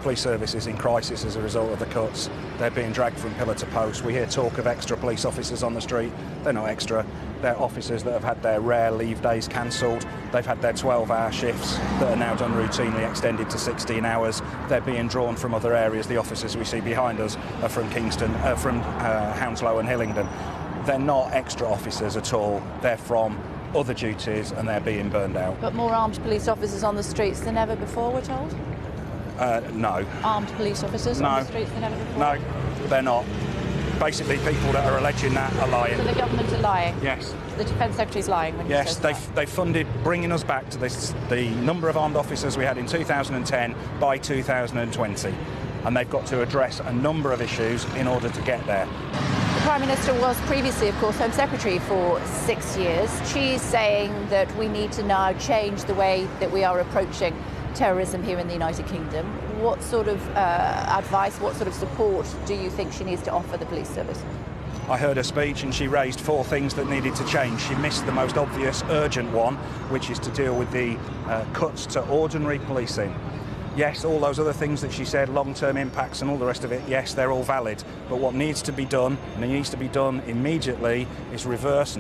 police service is in crisis as a result of the cuts. They're being dragged from pillar to post. We hear talk of extra police officers on the street. They're not extra. They're officers that have had their rare leave days cancelled. They've had their 12-hour shifts that are now done routinely extended to 16 hours. They're being drawn from other areas. The officers we see behind us are from Kingston, from Hounslow and Hillingdon. They're not extra officers at all. They're from other duties and they're being burned out. But more armed police officers on the streets than ever before, we're told? No. Armed police officers on the streets than ever before? No, they're not. Basically, people that are alleging that are lying. So the government are lying? Yes. The Defence Secretary's lying when he says that? Yes, they funded bringing us back to the number of armed officers we had in 2010 by 2020. And they've got to address a number of issues in order to get there. The Prime Minister was previously, of course, Home Secretary for 6 years. She's saying that we need to now change the way that we are approaching terrorism here in the United Kingdom. What sort of advice, what sort of support do you think she needs to offer the police service? I heard her speech and she raised 4 things that needed to change. She missed the most obvious, urgent one, which is to deal with the cuts to ordinary policing. Yes, all those other things that she said, long-term impacts and all the rest of it, yes, they're all valid. But what needs to be done, and it needs to be done immediately, is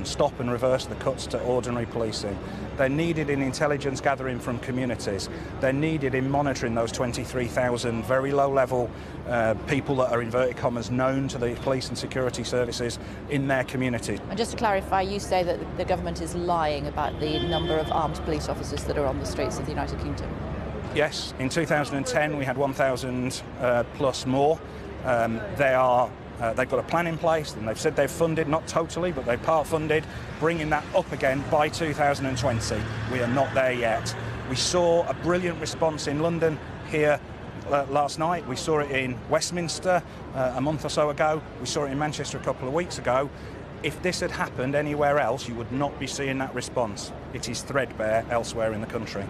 stop and reverse the cuts to ordinary policing. They're needed in intelligence gathering from communities. They're needed in monitoring those 23,000 very low-level people that are, inverted commas, known to the police and security services in their communities. And just to clarify, you say that the government is lying about the number of armed police officers that are on the streets of the United Kingdom? Yes, in 2010 we had 1,000 plus more. They've got a plan in place and they've said they've funded, not totally, but they've part funded, bringing that up again by 2020. We are not there yet. We saw a brilliant response in London here last night. We saw it in Westminster a month or so ago. We saw it in Manchester a couple of weeks ago. If this had happened anywhere else, you would not be seeing that response. It is threadbare elsewhere in the country.